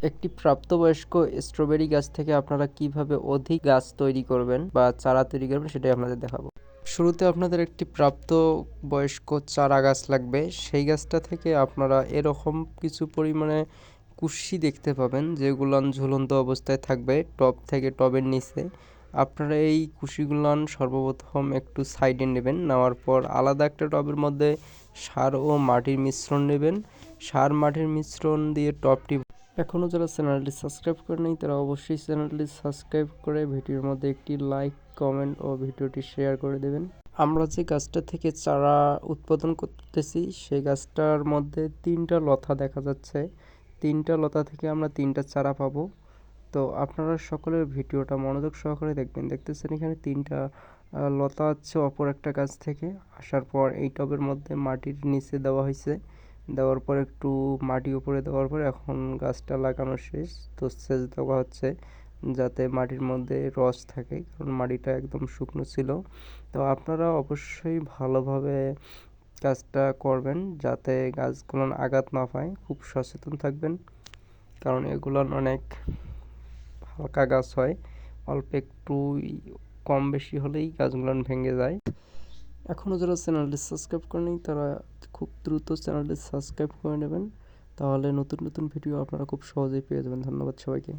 একটি প্রাপ্তবয়স্ক স্ট্রবেরি গাছ থেকে আপনারা কিভাবে অধিক গাছ তৈরি করবেন বা চারা তৈরি করবেন সেটাই আপনাদের দেখাবো। শুরুতে আপনাদের একটি প্রাপ্তবয়স্ক চারা গাছ লাগবে। সেই গাছটা থেকে আপনারা এরকম কিছু পরিমাণে কুশি দেখতে পাবেন যেগুলান ঝুলন্ত অবস্থায় থাকবে টব থেকে, টবের নিচে। আপনারা এই কুশিগুলান সর্বপ্রথম একটু সাইডে নেবেন, নেওয়ার পর আলাদা একটা টবের মধ্যে সার ও মাটির মিশ্রণ নেবেন। সার মাটির মিশ্রণ দিয়ে টবটি, এখনও যারা চ্যানেলটি সাবস্ক্রাইব করেনি তারা অবশ্যই চ্যানেলটি সাবস্ক্রাইব করে ভিডিওর মধ্যে একটি লাইক, কমেন্ট ও ভিডিওটি শেয়ার করে দেবেন। আমরা যে গাছটা থেকে চারা উৎপাদন করতেছি সেই গাছটার মধ্যে 3টা লতা দেখা যাচ্ছে। 3টা লতা থেকে আমরা 3টা চারা পাবো। তো আপনারা সকলের ভিডিওটা মনোযোগ সহকারে দেখবেন। দেখতেছেন এখানে 3টা লতা হচ্ছে অপর একটা গাছ থেকে আসার পর এই টবের মধ্যে মাটির নিচে দেওয়া হয়েছে। দেওয়ার পর একটু মাটি উপরে দেওয়ার পর এখন গাছটা লাগানো শেষ। তো সেচ দেওয়া হচ্ছে যাতে মাটির মধ্যে রস থাকে, কারণ মাটিটা একদম শুকনো ছিল। তো আপনারা অবশ্যই ভালোভাবে কাজটা করবেন যাতে গাছগুলো আঘাত না পায়। খুব সচেতন থাকবেন, কারণ এগুলো অনেক হালকা গাছ হয়, অল্প একটু কম বেশি হলেই গাছগুলো ভেঙে যায়। এখনও যারা চ্যানেলটি সাবস্ক্রাইব করেনি তারা খুব দ্রুত চ্যানেলটি সাবস্ক্রাইব করে নেবেন, তাহলে নতুন নতুন ভিডিও আপনারা খুব সহজেই পেয়ে যাবেন। ধন্যবাদ সবাইকে।